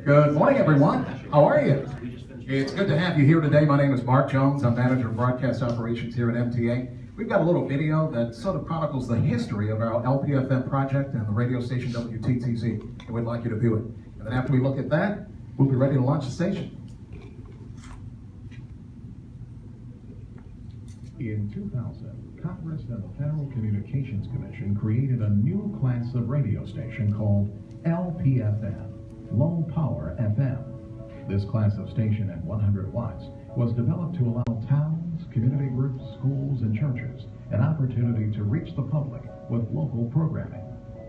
Good morning, everyone. How are you? It's good to have you here today. My name is Mark Jones. I'm Manager of Broadcast Operations here at MTA. We've got a little video that sort of chronicles the history of our LPFM project and the radio station WTTZ, and we'd like you to view it. And then after we look at that, we'll be ready to launch the station. In 2000, Congress and the Federal Communications Commission created a new class of radio station called LPFM, Low Power FM. This class of station at 100 watts was developed to allow towns, community groups, schools, and churches an opportunity to reach the public with local programming.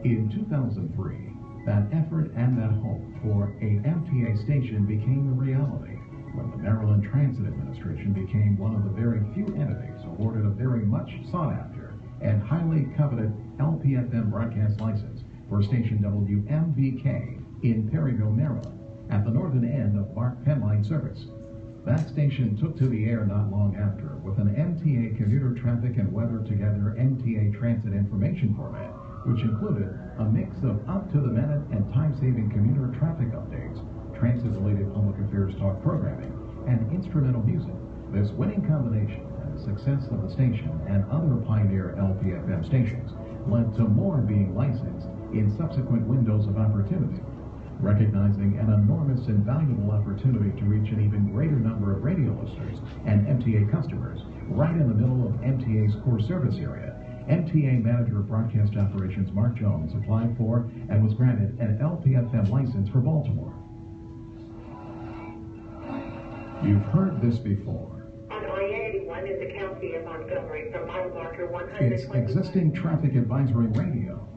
In 2003, that effort and that hope for an MTA station became a reality when the Maryland Transit Administration became one of the very few entities awarded a very much sought after and highly coveted LPFM broadcast license for station WMVK in Perryville, Maryland, at the northern end of Mark Penline service. That station took to the air not long after with an MTA commuter traffic and weather together MTA transit information format, which included a mix of up-to-the-minute and time-saving commuter traffic updates, transit-related public affairs talk programming, and instrumental music. This winning combination and the success of the station and other pioneer LPFM stations led to more being licensed in subsequent windows of opportunity. Recognizing an enormous and valuable opportunity to reach an even greater number of radio listeners and MTA customers right in the middle of MTA's core service area, MTA Manager of Broadcast Operations Mark Jones applied for and was granted an LPFM license for Baltimore. You've heard this before. On I-81 in the county of Montgomery from mile marker 120. It's existing traffic advisory radio.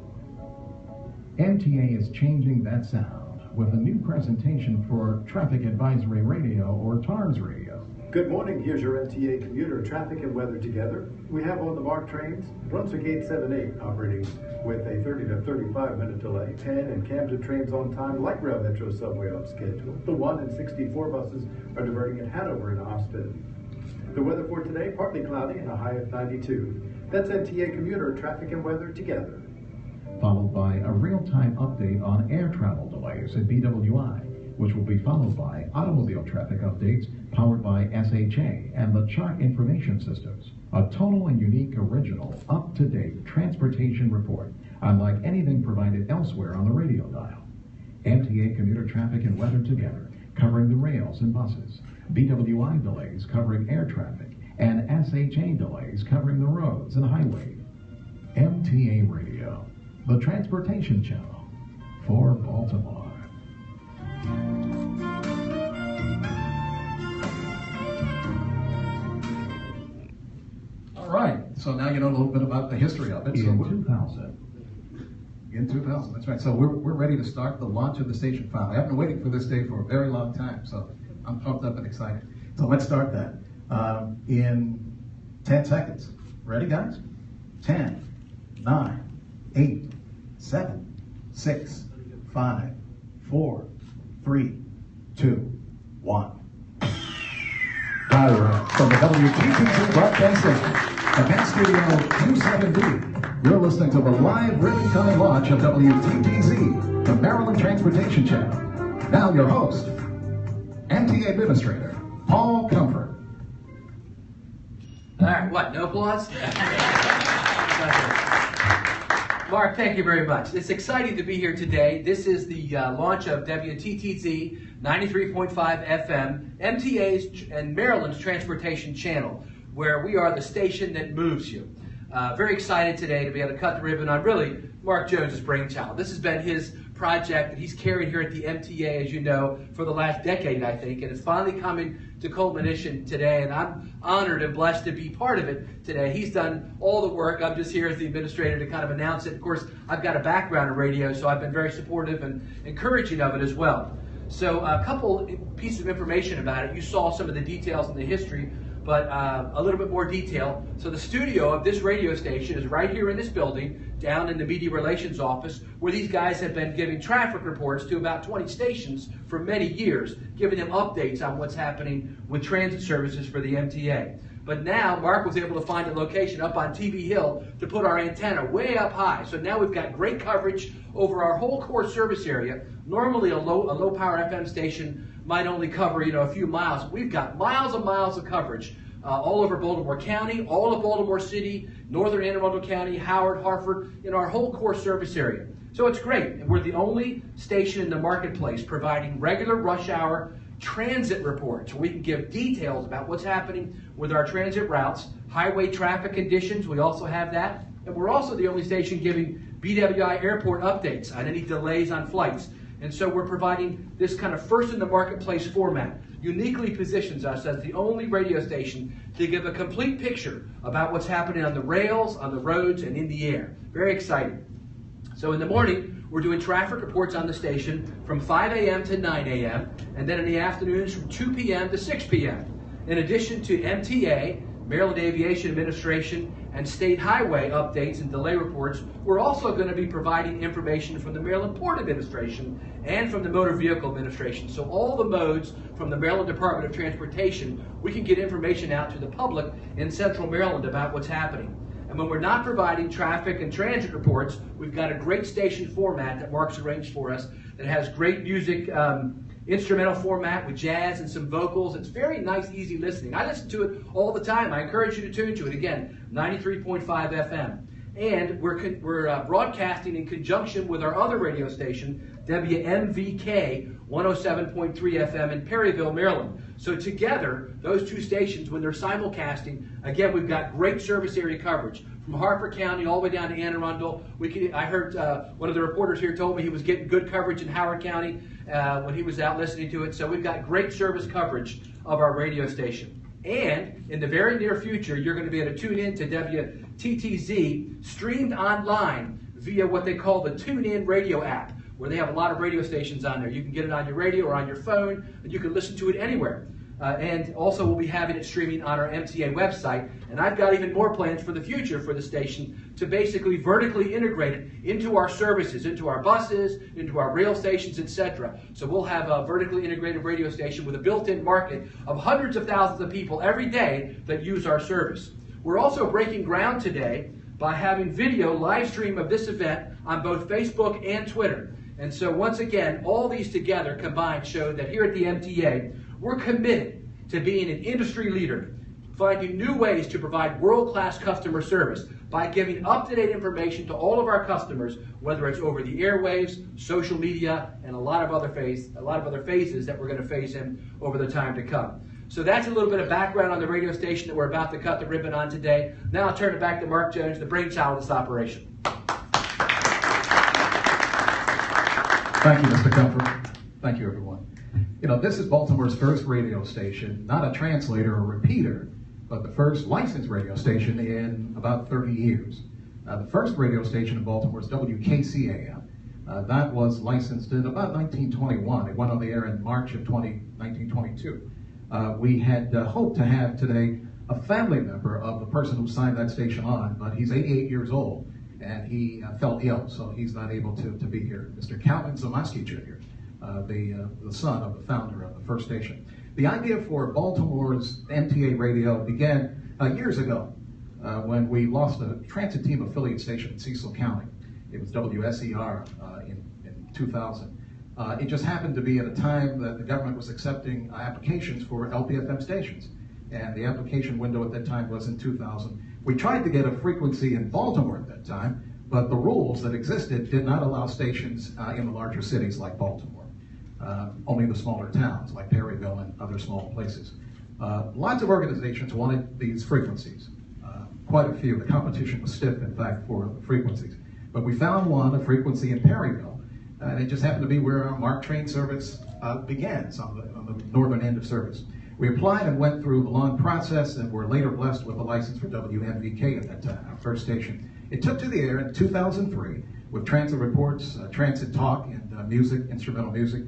MTA is changing that sound with a new presentation for Traffic Advisory Radio, or TARS Radio. Good morning, here's your MTA commuter traffic and weather together. We have on the MARC trains, Brunswick 878 operating with a 30 to 35 minute delay. Penn and Camden trains on time, light rail metro subway on schedule. The 1 and 64 buses are diverting at Hanover and Austin. The weather for today, partly cloudy and a high of 92. That's MTA commuter traffic and weather together. Followed by a real-time update on air travel delays at BWI, which will be followed by automobile traffic updates powered by SHA and the chart information systems. A total and unique, original, up-to-date transportation report, unlike anything provided elsewhere on the radio dial. MTA commuter traffic and weather together, covering the rails and buses. BWI delays covering air traffic, and SHA delays covering the roads and highway. MTA Radio, the transportation channel for Baltimore. All right, so now you know a little bit about the history of it. In 2000. In 2000, that's right. So we're ready to start the launch of the station finally. I've been waiting for this day for a very long time, so I'm pumped up and excited. So let's start that in 10 seconds. Ready, guys? 10, 9, 8, 7, 6, 5, 4, 3, 2, 1. Direct from the WTTZ broadcast station, Event Studio 270. You're listening to the live ribbon-cutting launch of WTTZ, the Maryland Transportation Channel. Now your host, MTA Administrator Paul Comfort. All right, what, no applause? Mark, thank you very much. It's exciting to be here today. This is the launch of WTTZ 93.5 FM, MTA's and Maryland's transportation channel, where we are the station that moves you. Very excited today to be able to cut the ribbon on really Mark Jones' brainchild. This has been his project that he's carried here at the MTA, as you know, for the last decade, I think, and it's finally coming to culmination today, and I'm honored and blessed to be part of it today. He's done all the work. I'm just here as the administrator to kind of announce it. Of course, I've got a background in radio, so I've been very supportive and encouraging of it as well. So a couple pieces of information about it. You saw some of the details in the history, but a little bit more detail. So the studio of this radio station is right here in this building, down in the Media Relations office, where these guys have been giving traffic reports to about 20 stations for many years, giving them updates on what's happening with transit services for the MTA. But now Mark was able to find a location up on TV Hill to put our antenna way up high. So now we've got great coverage over our whole core service area. Normally a low power FM station might only cover a few miles. We've got miles and miles of coverage all over Baltimore County, all of Baltimore City, northern Anne Arundel County, Howard, Hartford, in our whole core service area. So it's great. We're the only station in the marketplace providing regular rush hour transit reports. We can give details about what's happening with our transit routes, highway traffic conditions. We also have that. And we're also the only station giving BWI airport updates on any delays on flights. And so we're providing this kind of first in the marketplace format. Uniquely positions us as the only radio station to give a complete picture about what's happening on the rails, on the roads, and in the air. Very exciting. So in the morning, we're doing traffic reports on the station from 5 a.m. to 9 a.m. and then in the afternoons from 2 p.m. to 6 p.m. In addition to MTA, Maryland Aviation Administration, and state highway updates and delay reports, we're also going to be providing information from the Maryland Port Administration and from the Motor Vehicle Administration. So all the modes from the Maryland Department of Transportation, we can get information out to the public in Central Maryland about what's happening. And when we're not providing traffic and transit reports, we've got a great station format that Mark's arranged for us that has great music, instrumental format with jazz and some vocals. It's very nice, easy listening. I listen to it all the time. I encourage you to tune to it. Again, 93.5 FM. And we're broadcasting in conjunction with our other radio station, WMVK 107.3 FM in Perryville, Maryland. So together, those two stations, when they're simulcasting, again, we've got great service area coverage. From Hartford County all the way down to Anne Arundel. I heard one of the reporters here told me he was getting good coverage in Howard County when he was out listening to it. So we've got great service coverage of our radio station. And in the very near future, you're going to be able to tune in to WTTZ streamed online via what they call the TuneIn radio app, where they have a lot of radio stations on there. You can get it on your radio or on your phone, and you can listen to it anywhere. And also we'll be having it streaming on our MTA website. And I've got even more plans for the future for the station to basically vertically integrate it into our services, into our buses, into our rail stations, etc. So we'll have a vertically integrated radio station with a built-in market of hundreds of thousands of people every day that use our service. We're also breaking ground today by having video live stream of this event on both Facebook and Twitter. And so once again, all these together combined show that here at the MTA, we're committed to being an industry leader, finding new ways to provide world-class customer service by giving up-to-date information to all of our customers, whether it's over the airwaves, social media, and a lot of other phases that we're going to phase in over the time to come. So that's a little bit of background on the radio station that we're about to cut the ribbon on today. Now I'll turn it back to Mark Jones, the brainchild of this operation. Thank you, Mr. Comfort. Thank you, everyone. This is Baltimore's first radio station, not a translator or repeater, but the first licensed radio station in about 30 years. The first radio station in Baltimore is WKCAM. That was licensed in about 1921. It went on the air in March of 1922. We had hoped to have today a family member of the person who signed that station on, but he's 88 years old, and he fell ill, so he's not able to be here. Mr. Calvin Zamaski Jr., the son of the founder of the first station. The idea for Baltimore's MTA radio began years ago when we lost a transit team affiliate station in Cecil County. It was WSER in 2000. It just happened to be at a time that the government was accepting applications for LPFM stations, and the application window at that time was in 2000. We tried to get a frequency in Baltimore at that time, but the rules that existed did not allow stations in the larger cities like Baltimore. Only the smaller towns like Perryville and other small places. Lots of organizations wanted these frequencies. Quite a few. The competition was stiff, in fact, for the frequencies. But we found one, a frequency in Perryville, and it just happened to be where our MARC train service begins, on the northern end of service. We applied and went through the long process and were later blessed with a license for WMVK at that time, our first station. It took to the air in 2003 with transit reports, transit talk, and music, instrumental music.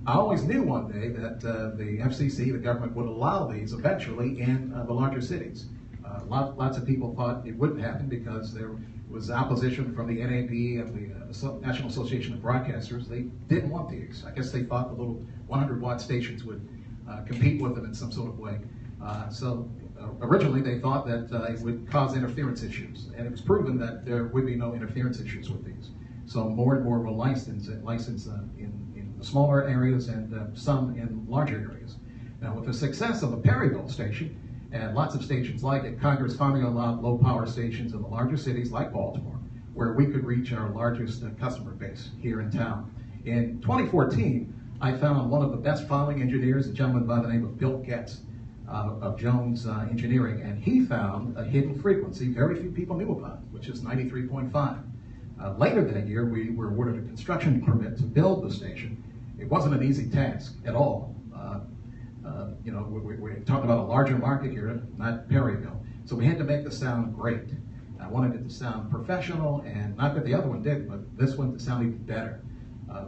I always knew one day that the FCC, the government, would allow these eventually in the larger cities. Lots of people thought it wouldn't happen because there was opposition from the NAB and the National Association of Broadcasters. They didn't want these. I guess they thought the little 100-watt stations would compete with them in some sort of way. So Originally, they thought that it would cause interference issues, and it was proven that there would be no interference issues with these. So more and more were licensed in the smaller areas and some in larger areas. Now, with the success of the Perryville station and lots of stations like it, Congress finally allowed low-power stations in the larger cities like Baltimore, where we could reach our largest customer base here in town. In 2014, I found one of the best filing engineers, a gentleman by the name of Bill Getz of Jones Engineering, and he found a hidden frequency very few people knew about, which is 93.5. Later that year, we were awarded a construction permit to build the station. It wasn't an easy task at all. We're talking about a larger market here, not Perryville. So we had to make the sound great. I wanted it to sound professional, and not that the other one did, but this one to sound even better.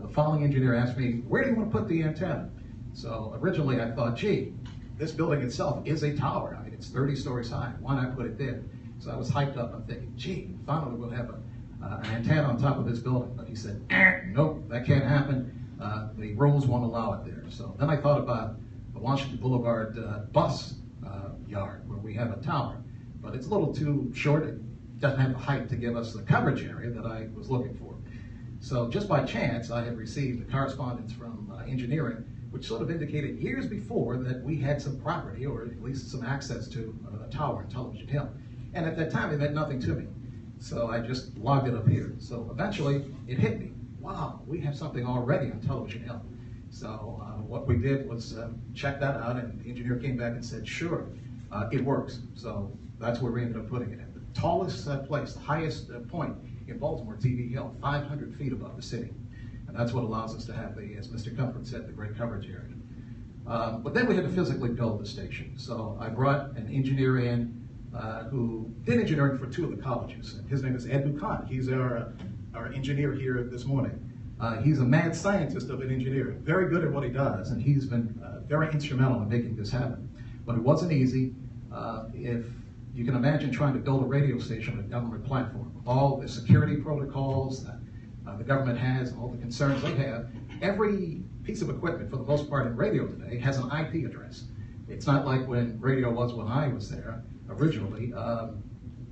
The filing engineer asked me, where do you want to put the antenna? So originally I thought, gee, this building itself is a tower. I mean, it's 30 stories high. Why not put it there? So I was hyped up. I'm thinking, gee, finally we'll have an antenna on top of this building. But he said, nope, that can't happen. The rules won't allow it there. So then I thought about the Washington Boulevard bus yard where we have a tower. But it's a little too short. It doesn't have the height to give us the coverage area that I was looking for. So just by chance, I had received a correspondence from engineering, which sort of indicated years before that we had some property, or at least some access to a tower in Television Hill. And at that time, it meant nothing to me. So I just logged it up here. So eventually, it hit me. Wow, we have something already on Television Hill. So what we did was check that out, and the engineer came back and said, sure, it works. So that's where we ended up putting it in. The tallest place, the highest point in Baltimore, TV Hill, 500 feet above the city. And that's what allows us to have the, as Mr. Comfort said, the great coverage area. But then we had to physically build the station. So I brought an engineer in who did engineering for two of the colleges. And his name is Ed Buchan. He's our engineer here this morning. He's a mad scientist of an engineer, very good at what he does, and he's been very instrumental in making this happen. But it wasn't easy. If you can imagine trying to build a radio station on a government platform, all the security protocols that the government has, all the concerns they have, every piece of equipment, for the most part in radio today, has an IP address. It's not like when radio was when I was there originally.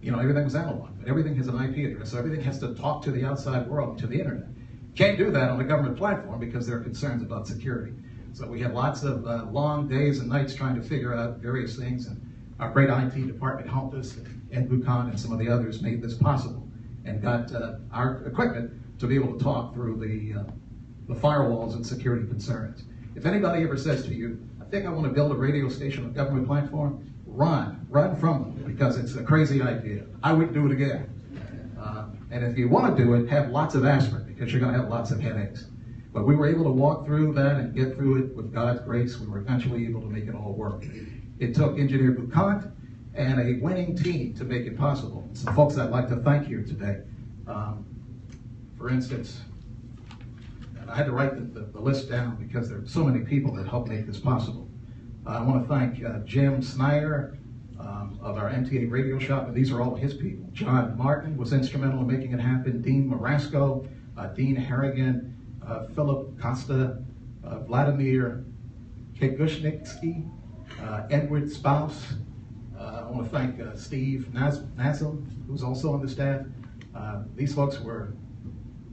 Everything was analog, but everything has an IP address, so everything has to talk to the outside world, to the internet. Can't do that on a government platform because there are concerns about security. So we had lots of long days and nights trying to figure out various things, and our great IT department helped us, and Ed Buchan and some of the others made this possible and got our equipment to be able to talk through the firewalls and security concerns. If anybody ever says to you, I think I want to build a radio station on a government platform, run from them, because it's a crazy idea. I wouldn't do it again. And if you want to do it, have lots of aspirin, because you're going to have lots of headaches. But we were able to walk through that and get through it with God's grace. We were eventually able to make it all work. It took Engineer Buchan and a winning team to make it possible. Some folks I'd like to thank here today. For instance, I had to write the list down because there are so many people that helped make this possible. I want to thank Jim Snyder of our MTA radio shop, and these are all his people. John Martin was instrumental in making it happen. Dean Marasco, Dean Harrigan, Philip Costa, Vladimir Kegushniksky, Edward Spouse. I want to thank Steve Nazem, who's also on the staff. These folks were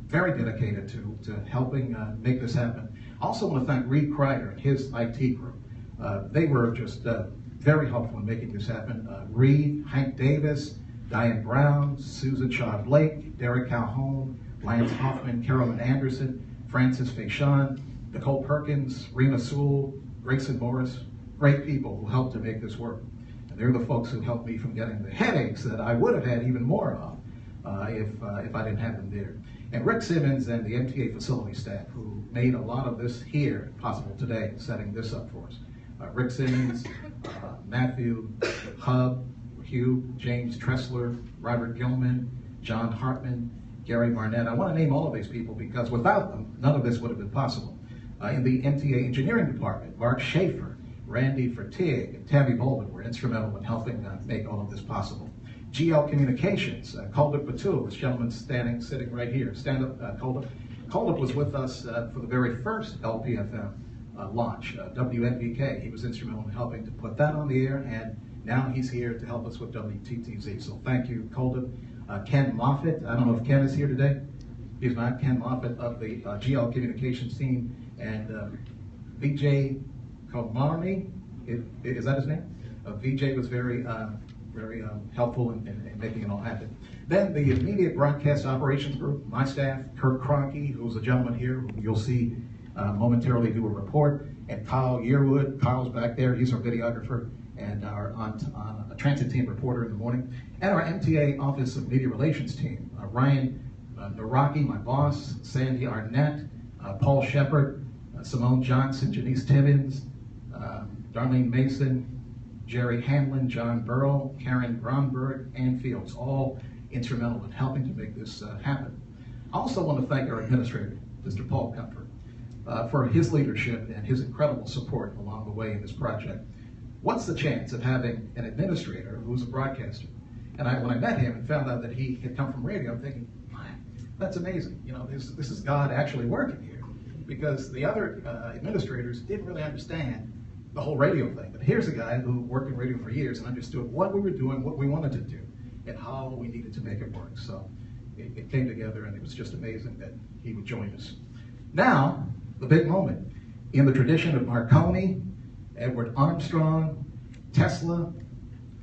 very dedicated to helping make this happen. I also want to thank Reed Kreider and his IT group. They were just very helpful in making this happen. Reed, Hank Davis, Diane Brown, Susan Shaw Blake, Derek Calhoun, Lance Hoffman, Carolyn Anderson, Francis Faishon, Nicole Perkins, Rena Sewell, Grayson Morris, great people who helped to make this work. And they're the folks who helped me from getting the headaches that I would have had even more of if I didn't have them there. And Rick Simmons and the MTA facility staff who made a lot of this here possible today, setting this up for us. Rick Simmons, Matthew Hub, Hugh, James Tressler, Robert Gilman, John Hartman, Gary Barnett. I want to name all of these people because without them, none of this would have been possible. In the MTA engineering department, Mark Schaefer, Randy Fertig, and Tammy Bolden were instrumental in helping make all of this possible. GL Communications, Caldup Batul, this gentleman sitting right here. Stand up, Caldup. Caldup was with us for the very first LPFM launch, WNVK. He was instrumental in helping to put that on the air and Now he's here to help us with WTTZ. So thank you, Colden. Ken Moffitt, I don't know if Ken is here today. He's not. Ken Moffitt of the GL Communications team, and VJ Komarni, is that his name? VJ was very helpful in making it all happen. Then the immediate broadcast operations group, my staff, Kirk Cronkey, who's a gentleman here, who you'll see momentarily do a report, and Kyle Yearwood. Kyle's back there. He's our videographer and our a transit team reporter in the morning, and our MTA Office of Media Relations team, Ryan Naraki, my boss, Sandy Arnett, Paul Shepard, Simone Johnson, Janice Timmons, Darlene Mason, Jerry Hamlin, John Burrow, Karen Bromberg, Ann Fields, all instrumental in helping to make this happen. I also want to thank our administrator, Mr. Paul Comfort, for his leadership and his incredible support along the way in this project. What's the chance of having an administrator who's a broadcaster? And when I met him and found out that he had come from radio, I'm thinking, man, that's amazing. You know, this is God actually working here, because the other administrators didn't really understand the whole radio thing. But here's a guy who worked in radio for years and understood what we were doing, what we wanted to do, and how we needed to make it work. So it came together, and it was just amazing that he would join us. Now, the big moment. In the tradition of Marconi, Edward Armstrong, Tesla,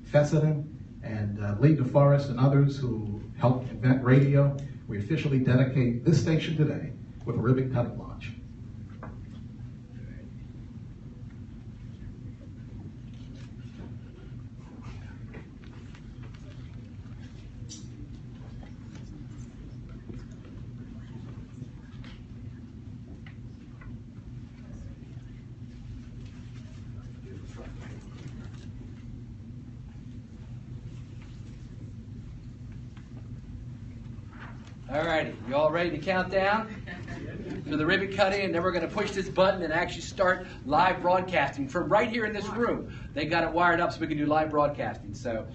Fessenden, and Lee DeForest and others who helped invent radio, we officially dedicate this station today with a ribbon cutting launch. All righty, you all ready to count down to the ribbon cutting, and then we're going to push this button and actually start live broadcasting from right here in this room. They got it wired up so we can do live broadcasting. So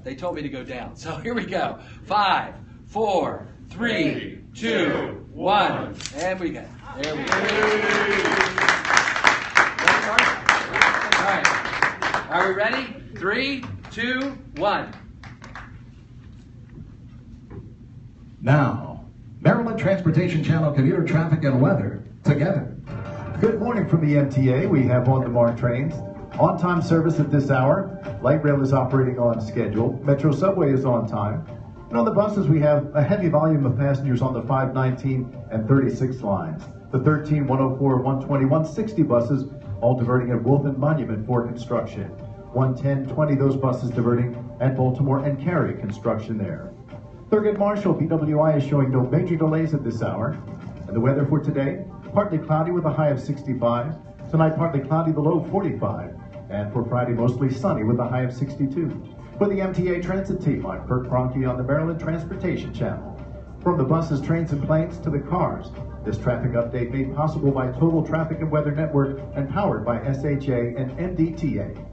they told me to go down. So here we go. 5, 4, 3, 2, 1, and we go. There we go. All right. Are we ready? 3, 2, 1. Now, Maryland Transportation Channel commuter traffic and weather together. Good morning from the MTA. We have on-the-mark trains. On-time service at this hour. Light rail is operating on schedule. Metro Subway is on time. And on the buses, we have a heavy volume of passengers on the 519 and 36 lines. The 13, 104, 120, 160 buses all diverting at Wolf and Monument for construction. 110, 20, those buses diverting at Baltimore and Cary, construction there. Thurgood Marshall BWI is showing no major delays at this hour. And the weather for today, partly cloudy with a high of 65. Tonight, partly cloudy, the low 45. And for Friday, mostly sunny with a high of 62. For the MTA Transit team, I'm Kirk Cronkey on the Maryland Transportation Channel. From the buses, trains, and planes to the cars, this traffic update made possible by Total Traffic and Weather Network and powered by SHA and MDTA.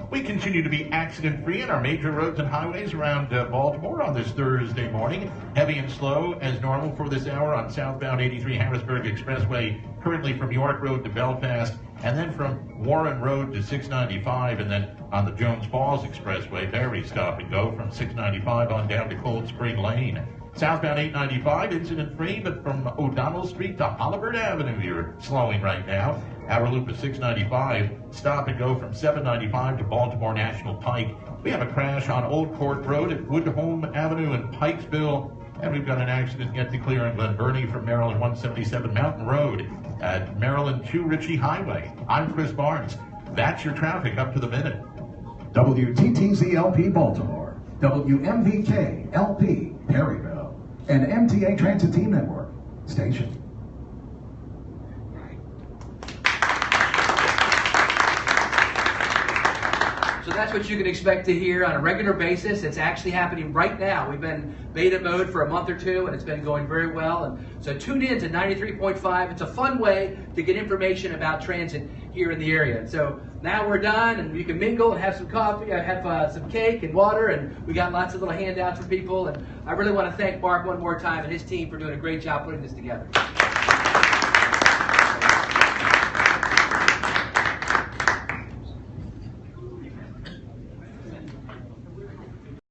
We continue to be accident-free on our major roads and highways around Baltimore on this Thursday morning. Heavy and slow as normal for this hour on southbound 83 Harrisburg Expressway, currently from York Road to Belfast, and then from Warren Road to 695, and then on the Jones Falls Expressway, very stop and go from 695 on down to Cold Spring Lane. Southbound 895, incident-free, but from O'Donnell Street to Holabird Avenue, you're slowing right now. Outer loop of 695, stop and go from 795 to Baltimore National Pike. We have a crash on Old Court Road at Woodhome Avenue in Pikesville, and we've got an accident yet to clear in Glen Burnie from Maryland 177 Mountain Road at Maryland 2 Ritchie Highway. I'm Chris Barnes. That's your traffic up to the minute. WTTZ LP Baltimore, WMVK LP Perryville, and MTA Transit Team Network station. So that's what you can expect to hear on a regular basis. It's actually happening right now. We've been beta mode for a month or two, and it's been going very well. And so tune in to 93.5. It's a fun way to get information about transit here in the area. And so now we're done, and you can mingle and have some coffee, have some cake and water, and we got lots of little handouts for people. And I really want to thank Mark one more time and his team for doing a great job putting this together.